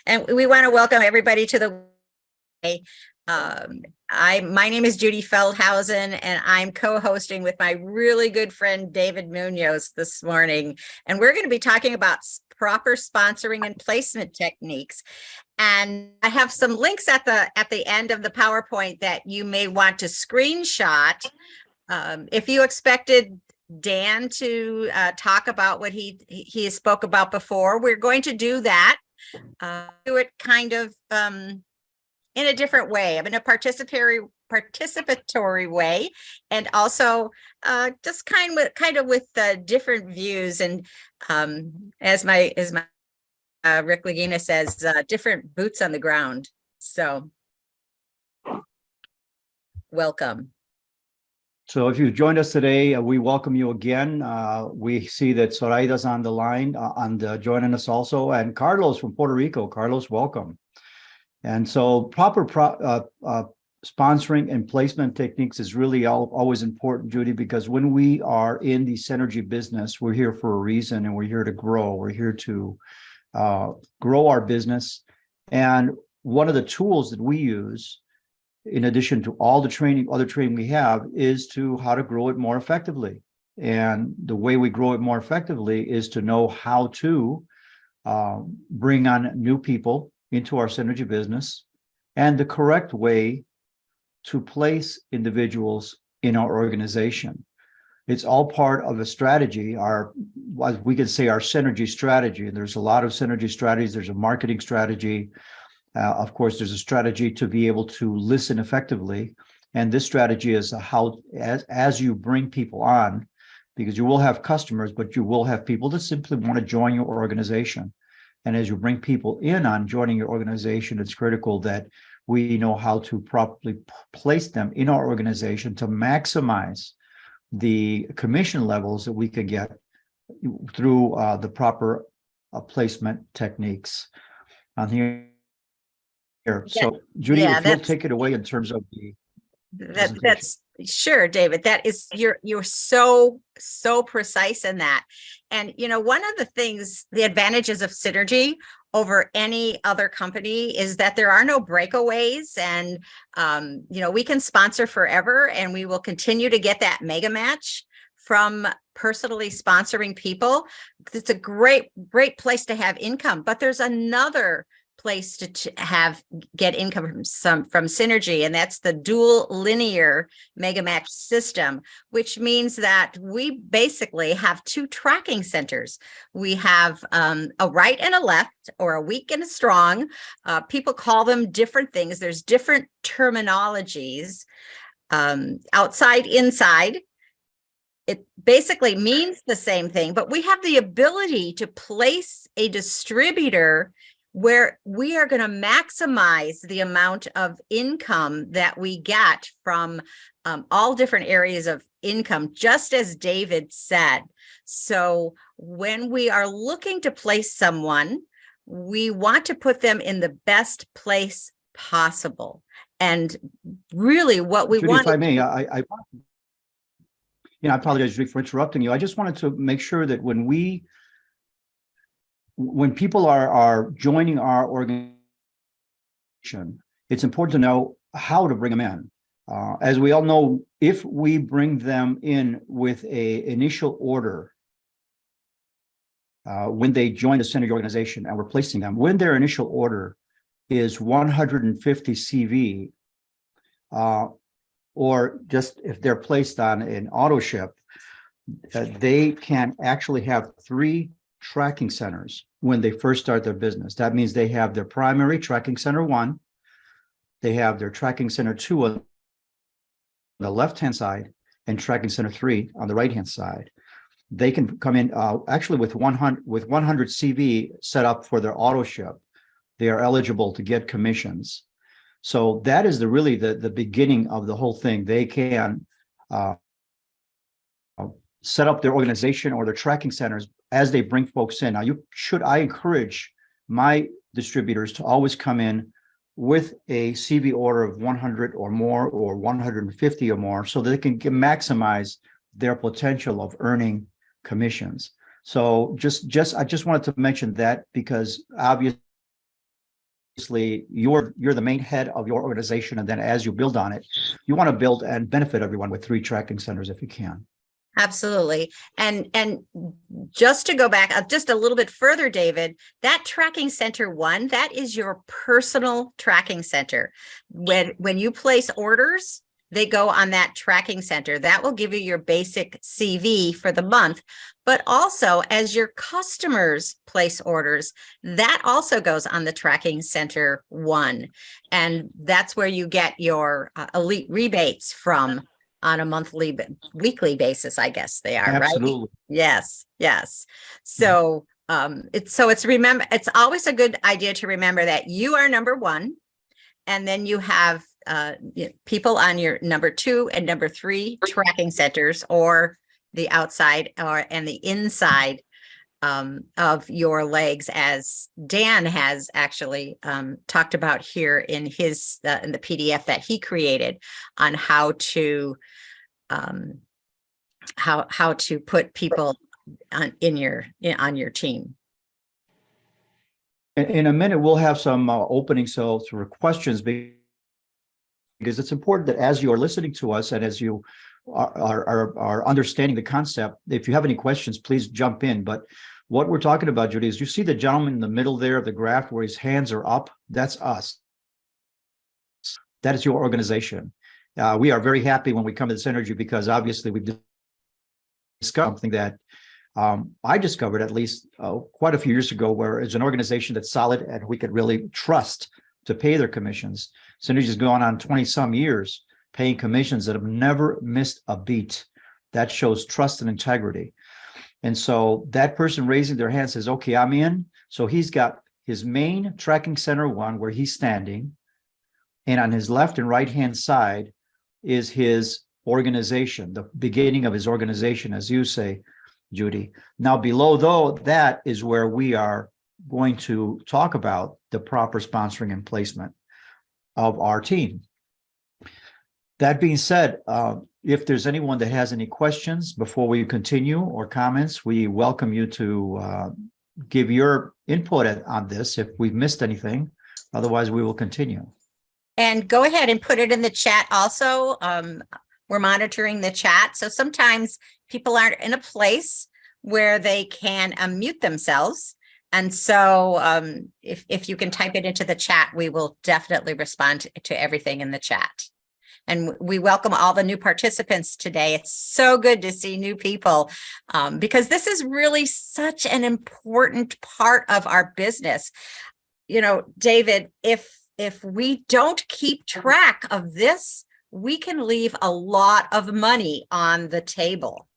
And we want to welcome everybody to the my name is Judy Feldhausen, and I'm co-hosting with my really good friend David Munoz this morning. And we're going to be talking about proper sponsoring and placement techniques. And I have some links at the end of the PowerPoint that you may want to screenshot. If you expected Dan to talk about what he spoke about before, we're going to do that. Do it kind of in a different way, in a participatory way, and also just kind of with different views. And as my Rick Lagina says, different boots on the ground. So welcome. So if you've joined us today, we welcome you again. We see that Soraida's on the line joining us also, and Carlos from Puerto Rico. Carlos, welcome. And so proper sponsoring and placement techniques is really always important, Judy, because when we are in the synergy business, we're here for a reason, and we're here to grow. We're here to grow our business. And one of the tools that we use, in addition to all the other training we have, is to how to grow it more effectively. And the way we grow it more effectively is to know how to bring on new people into our synergy business, and the correct way to place individuals in our organization. It's all part of a strategy, we could say our synergy strategy. And there's a lot of synergy strategies. There's a marketing strategy. Of course, there's a strategy to be able to listen effectively. And this strategy is how, as you bring people on, because you will have customers, but you will have people that simply want to join your organization. And as you bring people in on joining your organization, it's critical that we know how to properly place them in our organization to maximize the commission levels that we can get through the proper placement techniques on here. So, Judy, if you'll take it away in terms of the that's sure, David. That is, you're so precise in that. And one of the things, the advantages of synergy over any other company is that there are no breakaways, and we can sponsor forever, and we will continue to get that mega match from personally sponsoring people. It's a great place to have income, but there's another place to get income from synergy, and that's the dual linear mega match system, which means that we basically have two tracking centers. We have a right and a left, or a weak and a strong. People call them different things. There's different terminologies. Outside, inside, it basically means the same thing, but we have the ability to place a distributor where we are going to maximize the amount of income that we get from all different areas of income, just as David said. So when we are looking to place someone, we want to put them in the best place possible. And really what we Judy, want— if I may, I apologize, Judy, for interrupting you. I just wanted to make sure that when people are joining our organization, it's important to know how to bring them in. As we all know, if we bring them in with a initial order, when they join the synergy organization and we're placing them, when their initial order is 150 CV, or just if they're placed on an auto ship, they can actually have 3 tracking centers when they first start their business. That means they have their primary tracking center 1, they have their tracking center 2 on the left-hand side, and tracking center 3 on the right-hand side. They can come in actually with 100 CV set up for their auto ship. They are eligible to get commissions. So that is really the beginning of the whole thing. They can set up their organization or their tracking centers as they bring folks in. Now, I encourage my distributors to always come in with a CV order of 100 or more, or 150 or more, so that they can maximize their potential of earning commissions. So I just wanted to mention that, because obviously you're the main head of your organization, and then as you build on it, you want to build and benefit everyone with 3 tracking centers if you can. Absolutely. And just to go back just a little bit further, David, that tracking center 1, that is your personal tracking center. When you place orders, they go on that tracking center. That will give you your basic CV for the month, but also as your customers place orders, that also goes on the tracking center 1. And that's where you get your elite rebates from on a weekly basis, I guess they are. Absolutely. Right? Yes. So it's always a good idea to remember that you are number 1, and then you have people on your number 2 and number 3 tracking centers, or the outside and the inside of your legs, as Dan has actually talked about here in his in the PDF that he created on how to put people on your team. In a minute, we'll have some opening cells for questions, because it's important that as you are listening to us and as you are understanding the concept, if you have any questions, please jump in. But what we're talking about, Judy, is you see the gentleman in the middle there of the graph where his hands are up? That's us. That is your organization. We are very happy when we come to this energy, because obviously we've discovered something that I discovered at least quite a few years ago, where it's an organization that's solid and we could really trust to pay their commissions. Synergy's gone on 20 some years paying commissions that have never missed a beat. That shows trust and integrity. And so that person raising their hand says, okay, I'm in. So he's got his main tracking center 1 where he's standing, and on his left and right hand side is his organization, the beginning of his organization, as you say, Judy. Now below though, that is where we are going to talk about the proper sponsoring and placement of our team. That being said, if there's anyone that has any questions before we continue, or comments, we welcome you to give your input on this if we've missed anything. Otherwise, we will continue. And go ahead and put it in the chat also. We're monitoring the chat. So sometimes people aren't in a place where they can unmute themselves. And so if you can type it into the chat, we will definitely respond to everything in the chat. And we welcome all the new participants today. It's so good to see new people, because this is really such an important part of our business. You know, David, if we don't keep track of this, we can leave a lot of money on the table.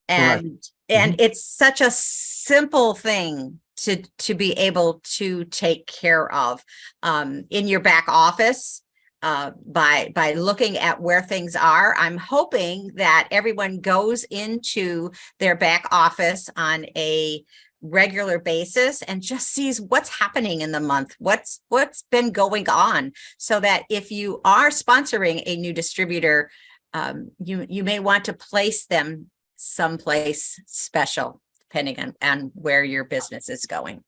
And it's such a simple thing to be able to take care of in your back office. By looking at where things are. I'm hoping that everyone goes into their back office on a regular basis and just sees what's happening in the month, what's been going on, so that if you are sponsoring a new distributor, you may want to place them someplace special, depending on where your business is going.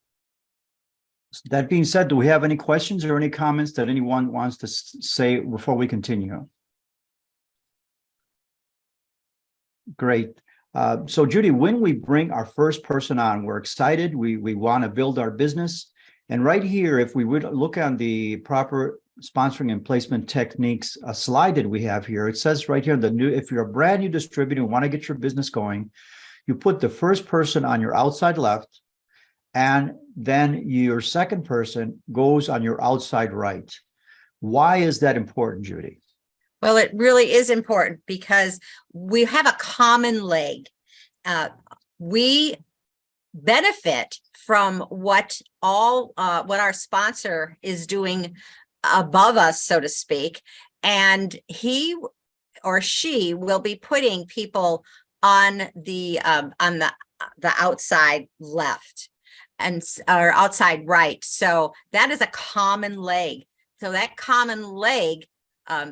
That being said, do we have any questions or any comments that anyone wants to say before we continue? Great. So Judy, when we bring our first person on, we're excited. We want to build our business. And right here, if we would look on the proper sponsoring and placement techniques slide that we have here, it says right here, if you're a brand new distributor and want to get your business going, you put the first person on your outside left, and then your second person goes on your outside right. Why is that important, Judy? Well, it really is important because we have a common leg. We benefit from what our sponsor is doing above us, so to speak, and he or she will be putting people on the outside left and or outside right. So that is a common leg. So that common leg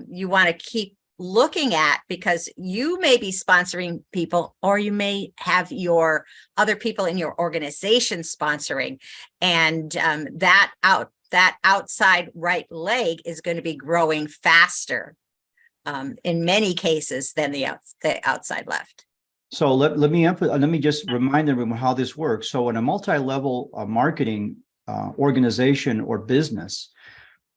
you want to keep looking at, because you may be sponsoring people, or you may have your other people in your organization sponsoring, and that outside right leg is going to be growing faster in many cases than the outside left. So let me just remind everyone how this works. So in a multi-level marketing organization or business,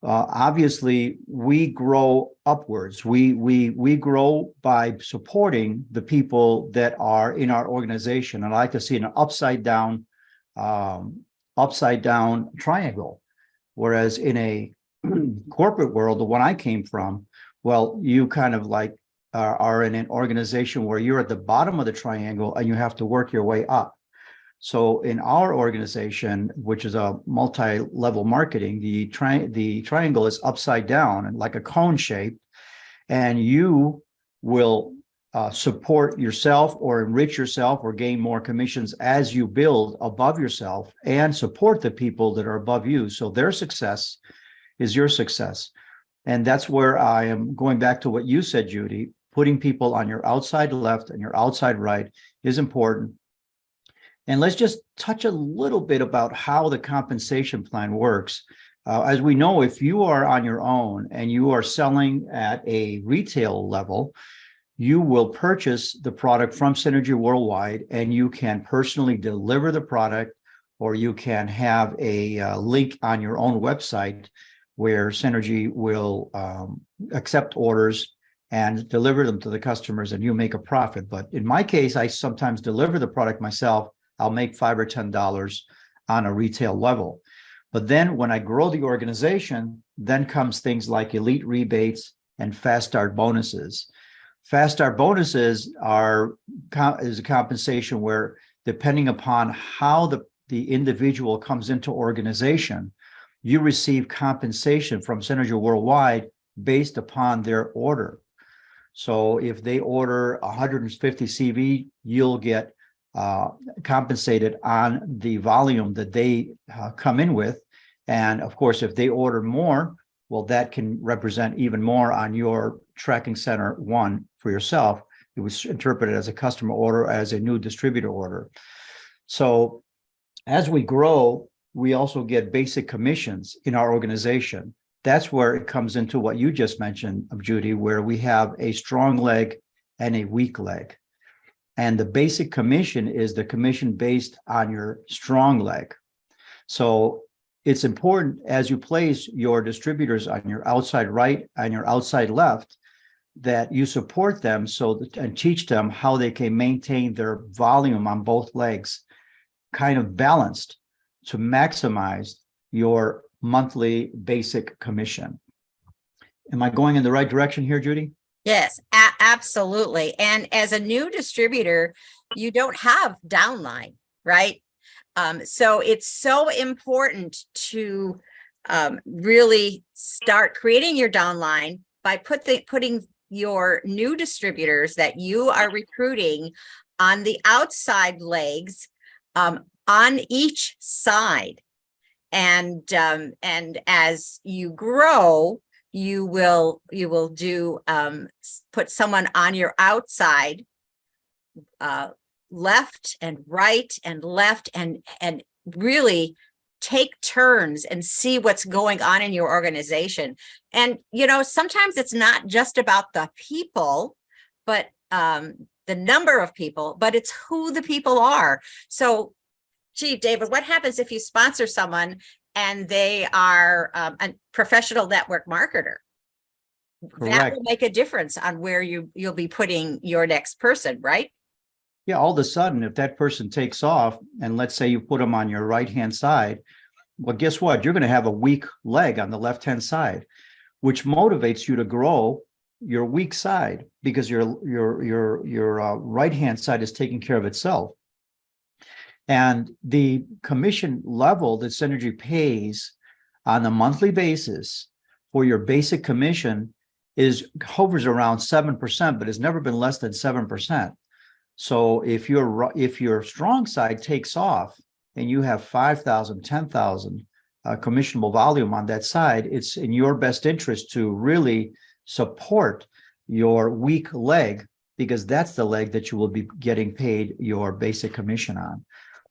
obviously we grow upwards. We grow by supporting the people that are in our organization. And I like to see an upside down triangle. Whereas in a corporate world, the one I came from, well, you kind of like are in an organization where you're at the bottom of the triangle and you have to work your way up. So in our organization, which is a multi-level marketing, the triangle is upside down and like a cone shape, and you will support yourself or enrich yourself or gain more commissions as you build above yourself and support the people that are above you. So their success is your success. And that's where I am going back to what you said, Judy. Putting people on your outside left and your outside right is important. And let's just touch a little bit about how the compensation plan works. As we know, if you are on your own and you are selling at a retail level, you will purchase the product from Synergy Worldwide, and you can personally deliver the product, or you can have a link on your own website where Synergy will accept orders and deliver them to the customers, and you make a profit. But in my case, I sometimes deliver the product myself. I'll make $5 or $10 on a retail level. But then when I grow the organization, then comes things like elite rebates and fast start bonuses. Fast start bonuses is a compensation where, depending upon how the individual comes into organization, you receive compensation from Synergy Worldwide based upon their order. So if they order 150 CV, you'll get compensated on the volume that they come in with. And of course, if they order more, well, that can represent even more on your tracking center one for yourself. It was interpreted as a customer order, as a new distributor order. So as we grow, we also get basic commissions in our organization. That's where it comes into what you just mentioned, Judy, where we have a strong leg and a weak leg. And the basic commission is the commission based on your strong leg. So it's important, as you place your distributors on your outside right and your outside left, that you support them and teach them how they can maintain their volume on both legs, kind of balanced, to maximize your monthly basic commission. Am I going in the right direction here, Judy? Yes, absolutely. And as a new distributor, you don't have downline, right? So it's so important to really start creating your downline by putting your new distributors that you are recruiting on the outside legs on each side. And as you grow, you will do put someone on your outside left and right and left, and really take turns and see what's going on in your organization. And sometimes it's not just about the people, but the number of people, but it's who the people are. So gee, David, what happens if you sponsor someone and they are a professional network marketer? Correct. That will make a difference on where you'll be putting your next person, right? Yeah, all of a sudden, if that person takes off, and let's say you put them on your right-hand side, well, guess what? You're going to have a weak leg on the left-hand side, which motivates you to grow your weak side, because your right-hand side is taking care of itself. And the commission level that Synergy pays on a monthly basis for your basic commission hovers around 7%, but has never been less than 7%. So if your strong side takes off and you have 5,000, 10,000 commissionable volume on that side, it's in your best interest to really support your weak leg, because that's the leg that you will be getting paid your basic commission on.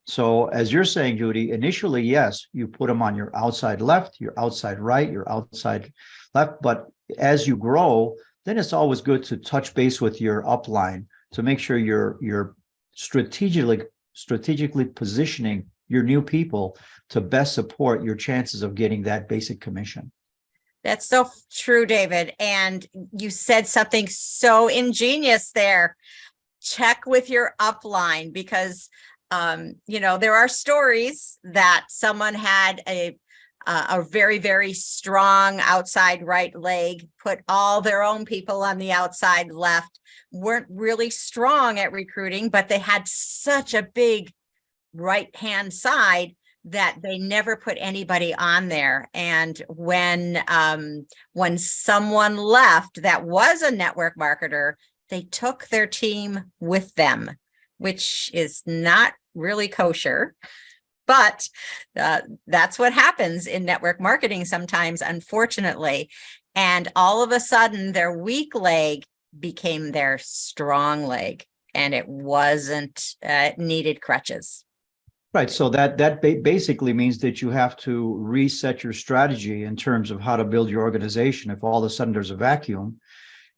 So as you're saying, Judy, initially, yes, you put them on your outside left, your outside right, your outside left. But as you grow, then it's always good to touch base with your upline to make sure you're strategically positioning your new people to best support your chances of getting that basic commission. That's so true, David. And you said something so ingenious there. Check with your upline, because there are stories that someone had a very, very strong outside right leg, put all their own people on the outside left, weren't really strong at recruiting, but they had such a big right hand side that they never put anybody on there. And when someone left that was a network marketer, they took their team with them, which is not really kosher. But that's what happens in network marketing sometimes, unfortunately. And all of a sudden, their weak leg became their strong leg, and it wasn't needed crutches. Right. So that basically means that you have to reset your strategy in terms of how to build your organization if all of a sudden there's a vacuum.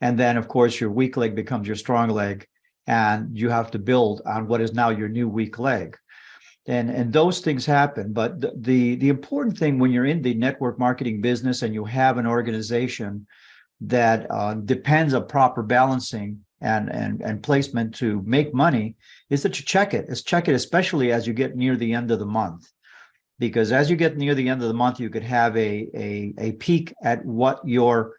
And then, of course, your weak leg becomes your strong leg, and you have to build on what is now your new weak leg. And those things happen. But the important thing when you're in the network marketing business and you have an organization that depends on proper balancing and placement to make money is that you check it. Especially as you get near the end of the month. Because as you get near the end of the month, you could have a peek at what your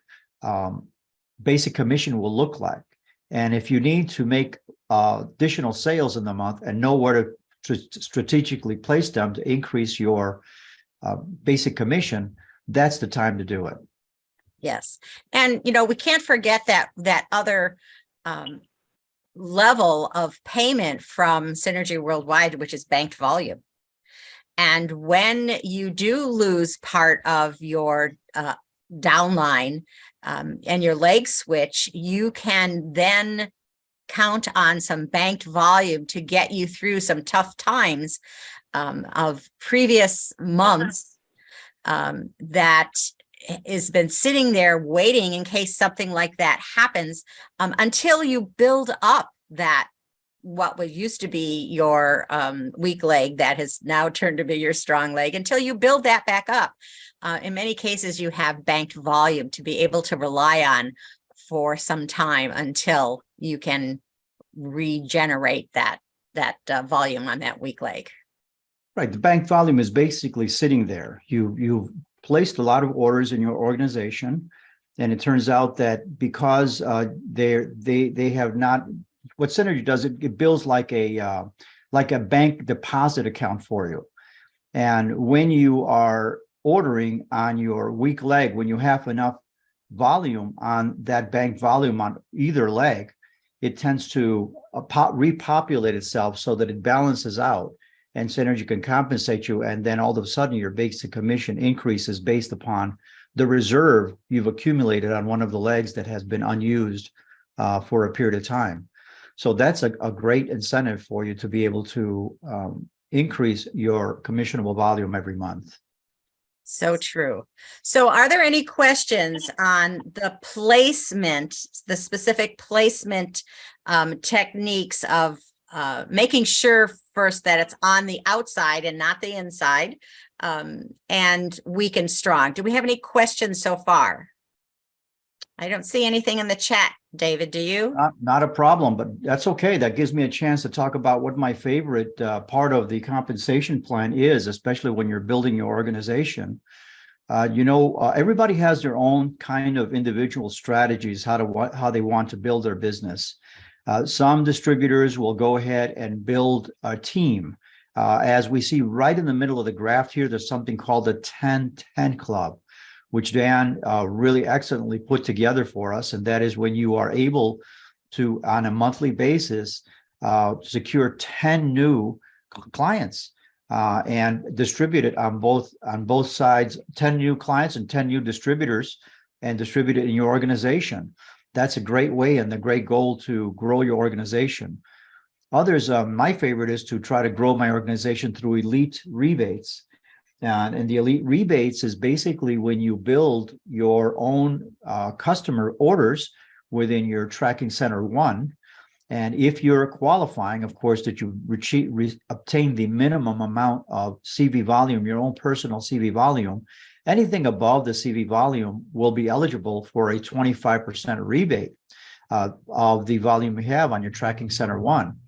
basic commission will look like. And if you need to make additional sales in the month and know where to strategically place them to increase your basic commission, that's the time to do it. Yes. And, we can't forget that other level of payment from Synergy Worldwide, which is banked volume. And when you do lose part of your downline and your leg switch, you can then count on some banked volume to get you through some tough times of previous months that has been sitting there waiting in case something like that happens, until you build up that what was used to be your weak leg that has now turned to be your strong leg, until you build that back up. In many cases, you have banked volume to be able to rely on for some time until you can regenerate that volume on that weak leg. Right. The bank volume is basically sitting there. You've placed a lot of orders in your organization, and it turns out that because they have not, what Synergy does, it builds like a bank deposit account for you. And when you are ordering on your weak leg, when you have enough volume on that bank volume on either leg, it tends to repopulate itself so that it balances out, and Synergy can compensate you. And then all of a sudden your basic commission increases based upon the reserve you've accumulated on one of the legs that has been unused for a period of time. So that's a great incentive for you to be able to increase your commissionable volume every month. So true. So are there any questions on the placement, the specific placement techniques of making sure first that it's on the outside and not the inside, and weak and strong? Do we have any questions so far? I don't see anything in the chat, David. Do you? Not a problem, but that's okay. That gives me a chance to talk about what my favorite part of the compensation plan is, especially when you're building your organization. Everybody has their own kind of individual strategies how they want to build their business. Some distributors will go ahead and build a team. As we see right in the middle of the graph here, there's something called the 10-10 Club, which Dan really excellently put together for us. And that is when you are able to, on a monthly basis, secure 10 new clients and distribute it on both sides, 10 new clients and 10 new distributors, and distribute it in your organization. That's a great way and a great goal to grow your organization. Others, my favorite is to try to grow my organization through elite rebates. And the elite rebates is basically when you build your own customer orders within your tracking center one. And if you're qualifying, of course, that you obtain the minimum amount of CV volume, your own personal CV volume, anything above the CV volume will be eligible for a 25% rebate of the volume you have on your tracking center one.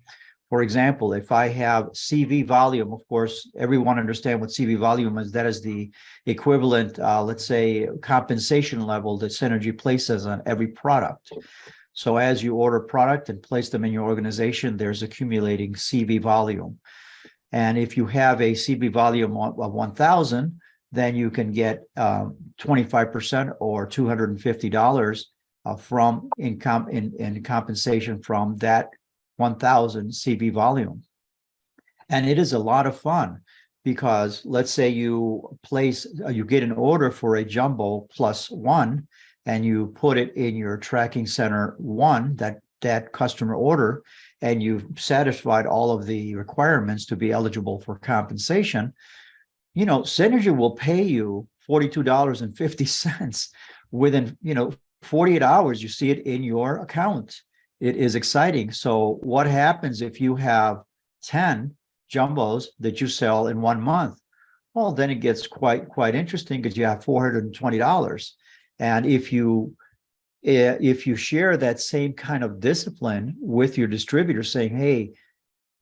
For example, if I have CV volume, of course, everyone understands what CV volume is. That is the equivalent, let's say, compensation level that Synergy places on every product. So as you order product and place them in your organization, there's accumulating CV volume. And if you have a CV volume of 1,000, then you can get 25% or $250 from in compensation from that 1,000 CV volume. And it is a lot of fun because let's say you get an order for a jumbo plus one, and you put it in your tracking center one, that customer order, and you've satisfied all of the requirements to be eligible for compensation, Synergy will pay you $42.50 within, 48 hours, you see it in your account. It is exciting. So what happens if you have 10 jumbos that you sell in 1 month? Well, then it gets quite interesting because you have $420. And if you share that same kind of discipline with your distributor, saying, hey,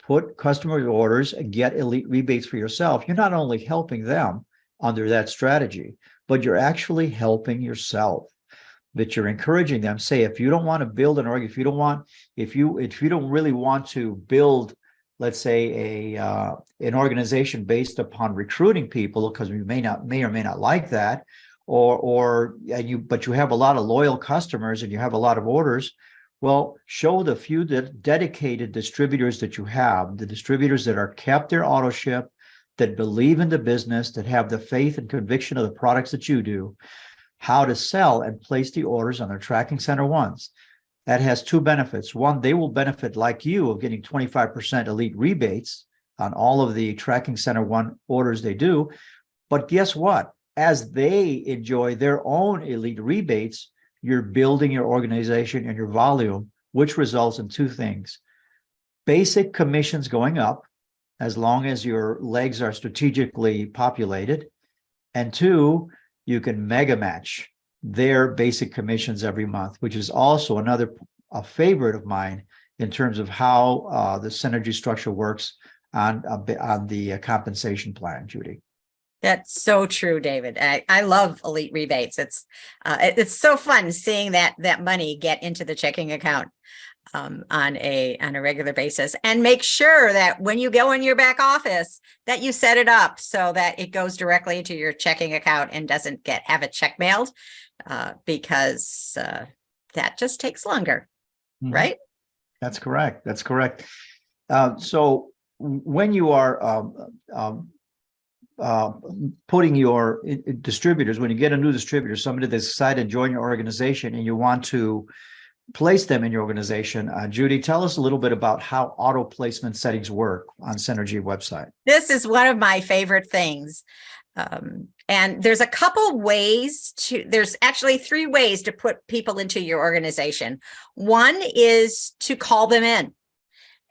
put customer orders and get elite rebates for yourself, you're not only helping them under that strategy, but you're actually helping yourself. That you're encouraging them. Say, if you don't want to build an org, if you don't really want to build, let's say, an organization based upon recruiting people, because you may or may not like that, but you have a lot of loyal customers and you have a lot of orders. Well, show the few dedicated distributors that you have, the distributors that are kept their auto ship, that believe in the business, that have the faith and conviction of the products that you do, how to sell and place the orders on their tracking center ones. That has two benefits. One, they will benefit like you of getting 25% elite rebates on all of the tracking center one orders they do. But guess what? As they enjoy their own elite rebates, you're building your organization and your volume, which results in two things. Basic commissions going up, as long as your legs are strategically populated. And two, you can mega match their basic commissions every month, which is also a favorite of mine in terms of how the synergy structure works on the compensation plan, Judy. That's so true, David. I love elite rebates. It's so fun seeing that money get into the checking account on a regular basis, and make sure that when you go in your back office that you set it up so that it goes directly to your checking account and doesn't have a check mailed, because that just takes longer, right? That's correct. So when you are putting your distributors, when you get a new distributor, somebody that's excited to join your organization and you want to place them in your organization, Judy, tell us a little bit about how auto placement settings work on Synergy website. This is one of my favorite things. And there's a couple ways there's actually 3 ways to put people into your organization. One is to call them in.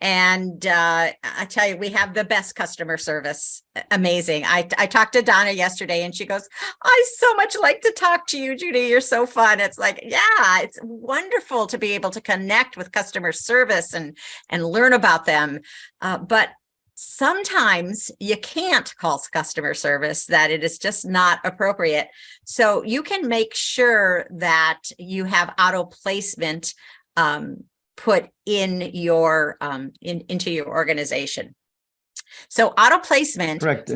And I tell you, we have the best customer service. Amazing. I talked to Donna yesterday and she goes, I so much like to talk to you, Judy. You're so fun. It's like, yeah, it's wonderful to be able to connect with customer service and learn about them. But sometimes you can't call customer service, that it is just not appropriate. So you can make sure that you have auto placement put in your into your organization. So auto placement, correct.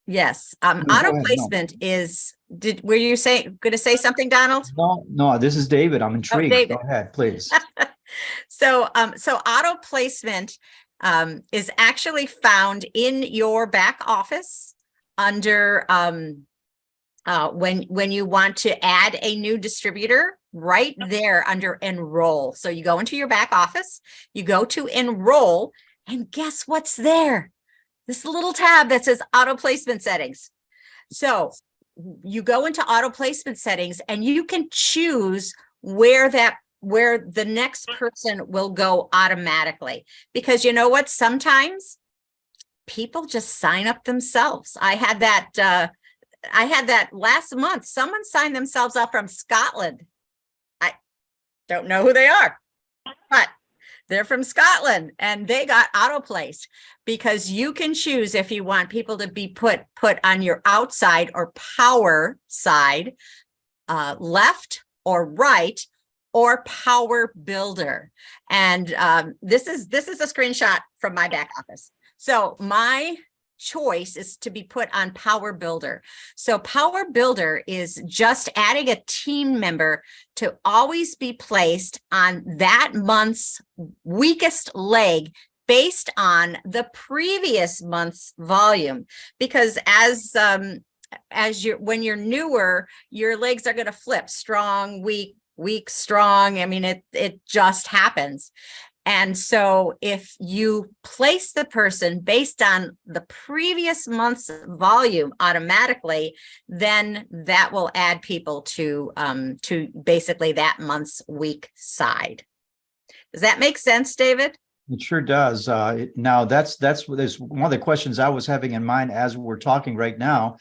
Yes, auto placement is. Were you going to say something, Donald? No. This is David. I'm intrigued. David. Go ahead, please. So auto placement is actually found in your back office under when you want to add a new distributor right there under enroll. So you go into your back office, you go to enroll, and guess what's there? This little tab that says auto placement settings. So you go into auto placement settings and you can choose where the next person will go automatically. Because you know what? Sometimes people just sign up themselves. I had that last month. Someone signed themselves up from Scotland. I don't know who they are, but they're from Scotland and they got auto placed, because you can choose if you want people to be put on your outside or power side, left or right, or power builder. And this is a screenshot from my back office. So my choice is to be put on power builder. So power builder is just adding a team member to always be placed on that month's weakest leg based on the previous month's volume. Because when you're newer, your legs are going to flip: strong, weak, weak, strong. I mean, it just happens. And so if you place the person based on the previous month's volume automatically, then that will add people to basically that month's weak side. Does that make sense, David? It sure does. Now that's one of the questions I was having in mind as we're talking right now.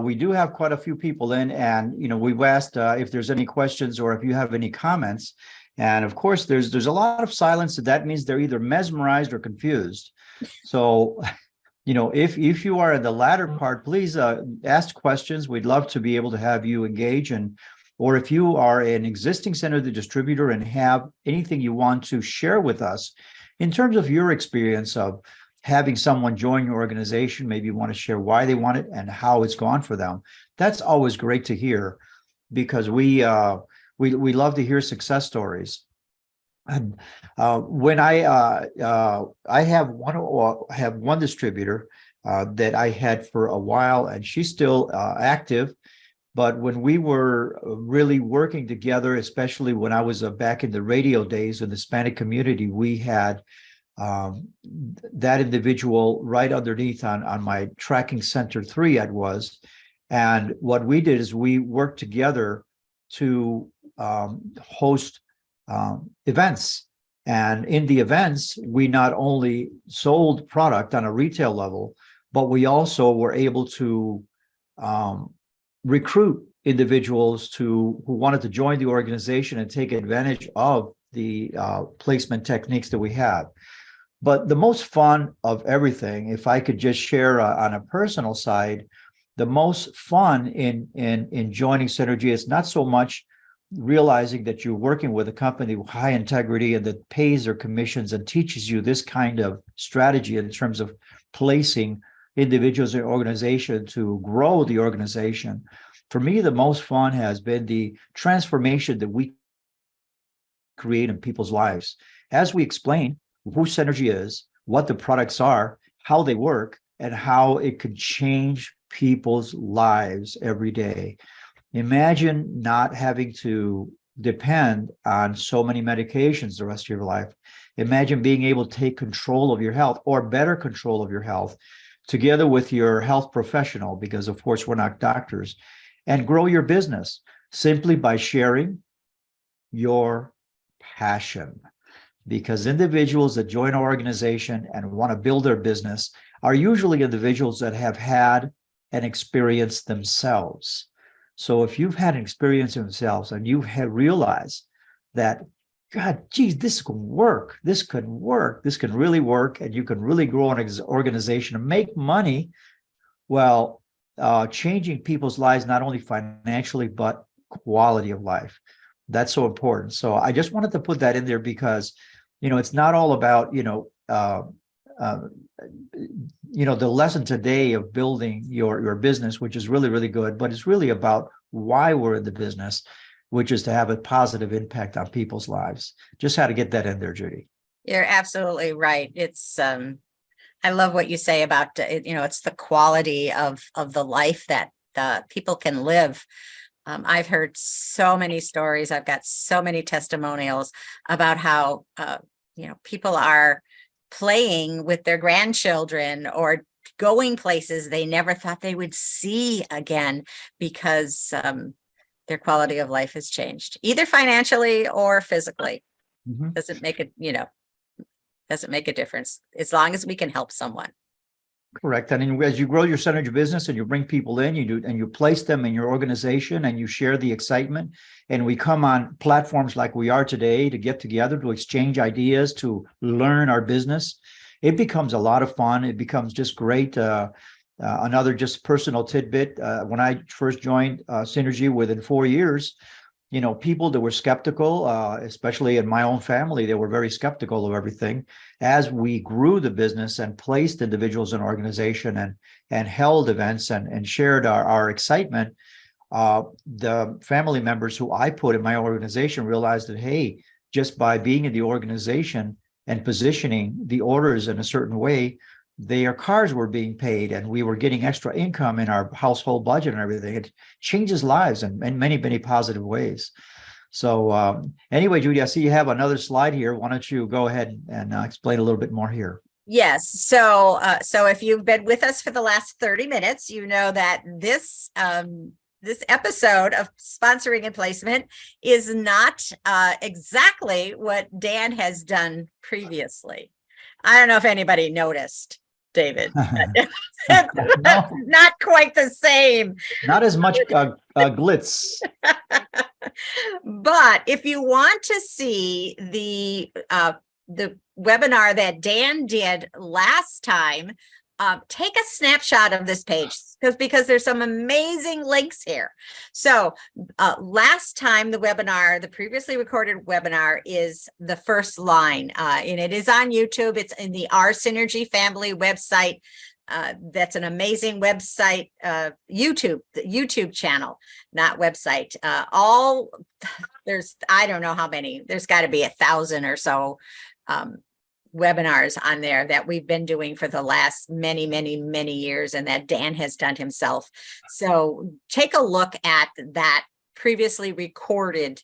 We do have quite a few people in, and we've asked if there's any questions or if you have any comments. And of course, there's a lot of silence. That means they're either mesmerized or confused. So, if you are in the latter part, please ask questions. We'd love to be able to have you engage, or if you are an existing center, the distributor, and have anything you want to share with us in terms of your experience of having someone join your organization, maybe you want to share why they want it and how it's gone for them. That's always great to hear, because we love to hear success stories. And when I have one distributor that I had for a while, and she's still active. But when we were really working together, especially when I was back in the radio days in the Hispanic community, we had that individual right underneath on my tracking center 3 I was. And what we did is we worked together to host events. And in the events, we not only sold product on a retail level, but we also were able to recruit individuals who wanted to join the organization and take advantage of the placement techniques that we have. But the most fun of everything, if I could just share on a personal side, the most fun in joining Synergy is not so much realizing that you're working with a company with high integrity and that pays their commissions and teaches you this kind of strategy in terms of placing individuals in organization to grow the organization. For me, the most fun has been the transformation that we create in people's lives. As we explain who Synergy is, what the products are, how they work, and how it could change people's lives every day. Imagine not having to depend on so many medications the rest of your life. Imagine being able to take control of your health, or better control of your health, together with your health professional, because of course we're not doctors, and grow your business simply by sharing your passion. Because individuals that join our organization and want to build their business are usually individuals that have had an experience themselves. So if you've had an experience themselves and you have realized that, God, geez, this can work, this could work, this can really work, and you can really grow an organization and make money, well, changing people's lives, not only financially, but quality of life. That's so important. So I just wanted to put that in there because, it's not all about, the lesson today of building your business, which is really, really good, but it's really about why we're in the business, which is to have a positive impact on people's lives. Just had to get that in there, Judy. You're absolutely right. It's, I love what you say about, it's the quality of the life that people can live. I've heard so many stories. I've got so many testimonials about how, people are playing with their grandchildren or going places they never thought they would see again because their quality of life has changed, either financially or physically. Mhm. Doesn't make it, doesn't make a difference as long as we can help someone. Correct. And then as you grow your synergy business and you bring people in, you do, and you place them in your organization and you share the excitement. And we come on platforms like we are today to get together, to exchange ideas, to learn our business. It becomes a lot of fun. It becomes just great. Another just personal tidbit. When I first joined Synergy within 4 years, people that were skeptical, especially in my own family, they were very skeptical of everything. As we grew the business and placed individuals in organization and held events and shared our excitement, the family members who I put in my organization realized that, hey, just by being in the organization and positioning the orders in a certain way, their cars were being paid and we were getting extra income in our household budget and everything. It changes lives in many, many positive ways. So anyway, Judy, I see you have another slide here. Why don't you go ahead and explain a little bit more here? Yes. So if you've been with us for the last 30 minutes, you know that this episode of sponsoring and placement is not exactly what Dan has done previously. I don't know if anybody noticed, David. No, Not quite the same. not as much glitz. But if you want to see the webinar that Dan did last time, take a snapshot of this page because there's some amazing links here. So last time the previously recorded webinar is the first line, and it is on YouTube. It's in the Our Synergy Family website. That's an amazing website, YouTube channel, not website. There's, I don't know how many, there's got to be 1,000 or so webinars on there that we've been doing for the last many, many, many years and that Dan has done himself. So take a look at that previously recorded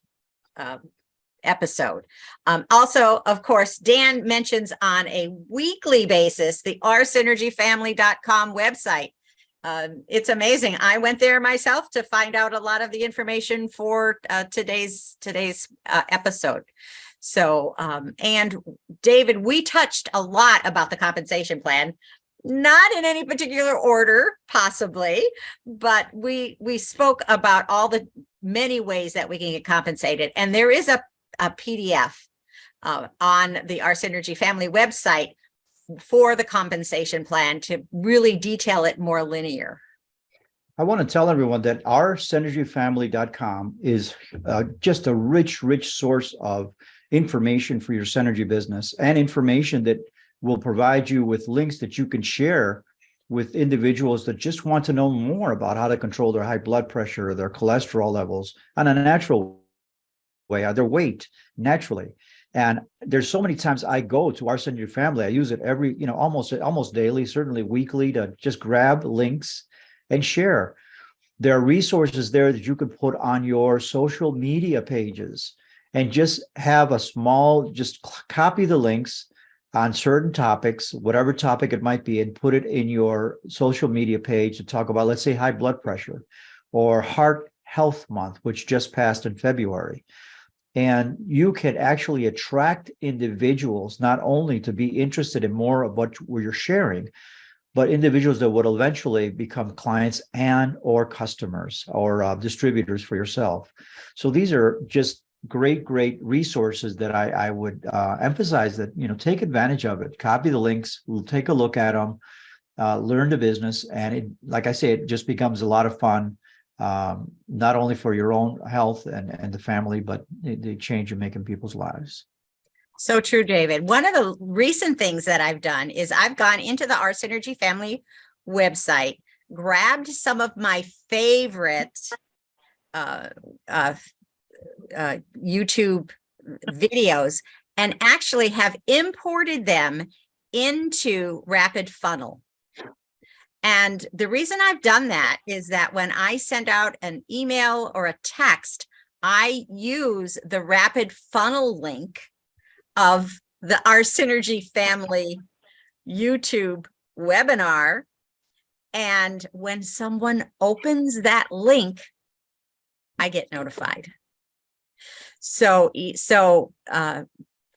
episode. Also, of course, Dan mentions on a weekly basis the oursynergyfamily.com website. It's amazing. I went there myself to find out a lot of the information for today's episode. So, and David, we touched a lot about the compensation plan, not in any particular order, possibly, but we spoke about all the many ways that we can get compensated. And there is a PDF on the Our Synergy Family website for the compensation plan to really detail it more linear. I want to tell everyone that our synergyfamily.com is just a rich source of information for your synergy business and information that will provide you with links that you can share with individuals that just want to know more about how to control their high blood pressure or their cholesterol levels on a natural way, their weight naturally. And there's so many times I go to Our Synergy Family. I use it every, almost daily, certainly weekly, to just grab links and share. There are resources there that you can put on your social media pages and just have just copy the links on certain topics, whatever topic it might be, and put it in your social media page to talk about, let's say, high blood pressure or Heart Health Month, which just passed in February. And you can actually attract individuals not only to be interested in more of what you're sharing, but individuals that would eventually become clients and or customers or distributors for yourself. So these are just great resources that I would emphasize that, take advantage of it. Copy the links, we'll take a look at them, learn the business. And it, like I say, it just becomes a lot of fun, not only for your own health and the family, but the change you make in people's lives. So true, David. One of the recent things that I've done is I've gone into the Our Synergy Family website, grabbed some of my favorite YouTube videos, and actually have imported them into Rapid Funnel. And the reason I've done that is that when I send out an email or a text, I use the rapid funnel link of our Synergy Family YouTube webinar. And when someone opens that link, I get notified. So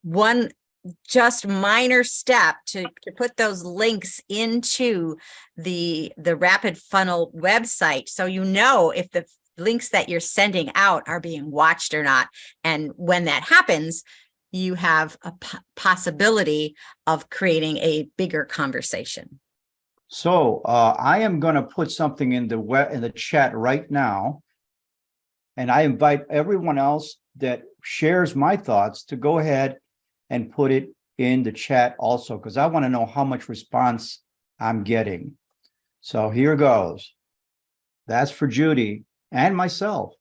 one just minor step to put those links into the rapid funnel website, so you know if the links that you're sending out are being watched or not. And when that happens, you have a possibility of creating a bigger conversation. So I am going to put something in the chat right now, and I invite everyone else that shares my thoughts to go ahead and put it in the chat also, because I want to know how much response I'm getting. So here goes. That's for Judy and myself.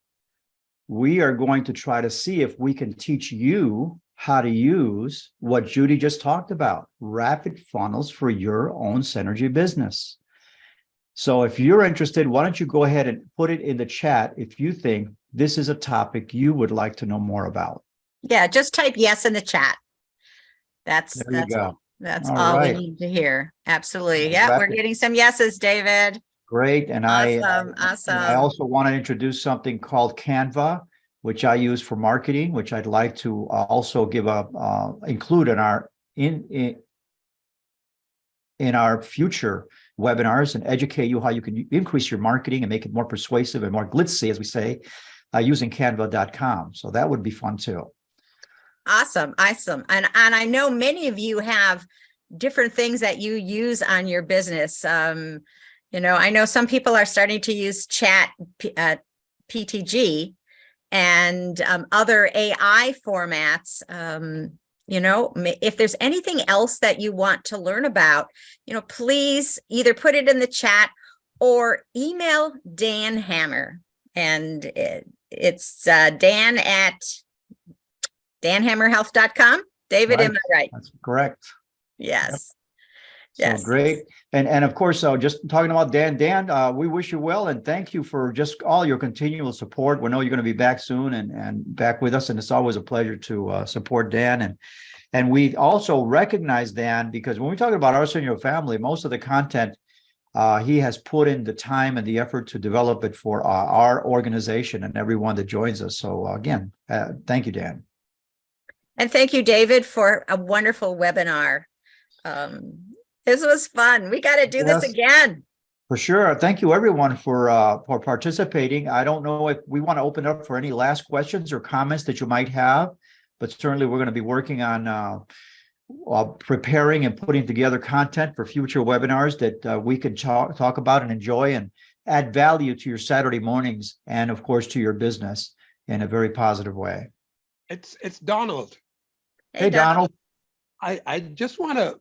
We are going to try to see if we can teach you how to use what Judy just talked about, rapid funnels for your own Synergy business. So if you're interested, why don't you go ahead and put it in the chat if you think this is a topic you would like to know more about. Yeah, just type yes in the chat. That's all we need to hear. Absolutely. Yeah, Yeah, we're getting some yeses, David. Great. And Awesome. I also want to introduce something called Canva, which I use for marketing, which I'd like to also include in our future webinars and educate you how you can increase your marketing and make it more persuasive and more glitzy, as we say, using canva.com. So that would be fun too. Awesome. And I know many of you have different things that you use on your business. I know some people are starting to use chat PTG and other AI formats. If there's anything else that you want to learn about, please either put it in the chat or email Dan Hammer. And it's Dan at danhammerhealth.com. David, am I right? That's correct. Yes. Yep. Yes. So great. And of course, just talking about Dan, we wish you well and thank you for just all your continual support. We know you're going to be back soon and back with us. And it's always a pleasure to support Dan. And we also recognize Dan because when we talk about our Synergy family, most of the content he has put in the time and the effort to develop it for our organization and everyone that joins us. So again, thank you, Dan. And thank you, David, for a wonderful webinar. This was fun. We got to do this again. For sure. Thank you, everyone, for participating. I don't know if we want to open up for any last questions or comments that you might have, but certainly we're going to be working on preparing and putting together content for future webinars that we can talk about and enjoy and add value to your Saturday mornings and, of course, to your business in a very positive way. It's Donald. Hey, Donald. I just want to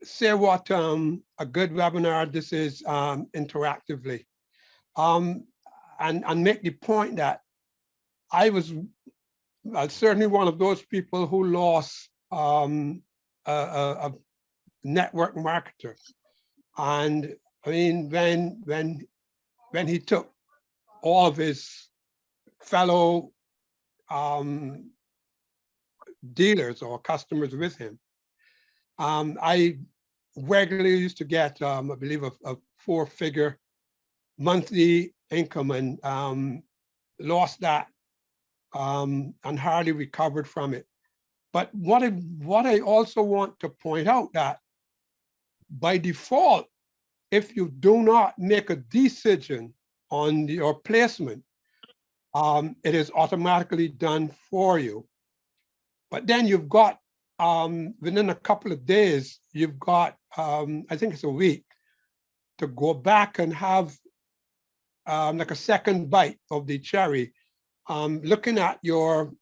say what a good webinar this is interactively, and make the point that I was certainly one of those people who lost a network marketer, and I mean when he took all of his fellow dealers or customers with him. I regularly used to get, I believe, a 4-figure monthly income and lost that and hardly recovered from it. But what I also want to point out that by default, if you do not make a decision on your placement, it is automatically done for you. But then you've got, within a couple of days, you've got, I think it's a week, to go back and have like a second bite of the cherry, looking at your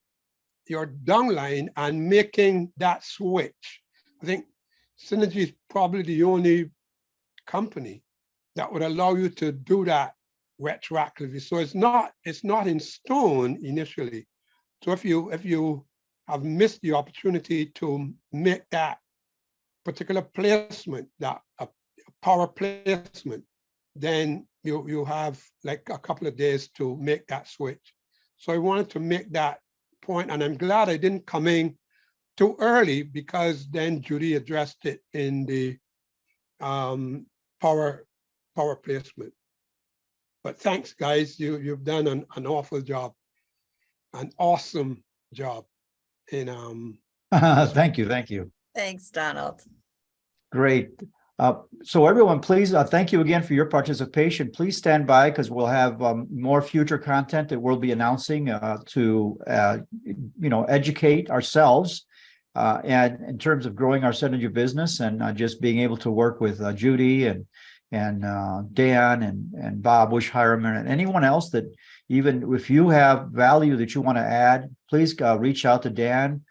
downline and making that switch. I think Synergy is probably the only company that would allow you to do that retroactively. So it's not in stone initially. So if you have missed the opportunity to make that particular placement, that a power placement, then you have like a couple of days to make that switch. So I wanted to make that point, and I'm glad I didn't come in too early, because then Judy addressed it in the power placement. But thanks, guys. You've done an awful job, an awesome job in Thank you, thank you. Thanks, Donald. Great. So everyone, please, thank you again for your participation. Please stand by, because we'll have more future content that we'll be announcing to educate ourselves and in terms of growing our synergy business, and just being able to work with Judy and Dan and Bob Wishheimer and anyone else that, even if you have value that you want to add, please reach out to Dan,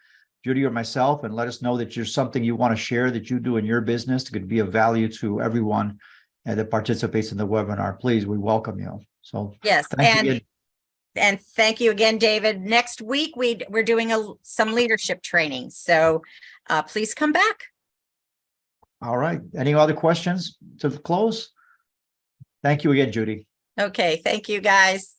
Judy, or myself, and let us know that there's something you want to share that you do in your business that could be of value to everyone that participates in the webinar. Please, we welcome you. So Yes, and thank you again, David. Next week we're doing some leadership training, so please come back. All right. Any other questions to close? Thank you again, Judy. Okay, thank you, guys.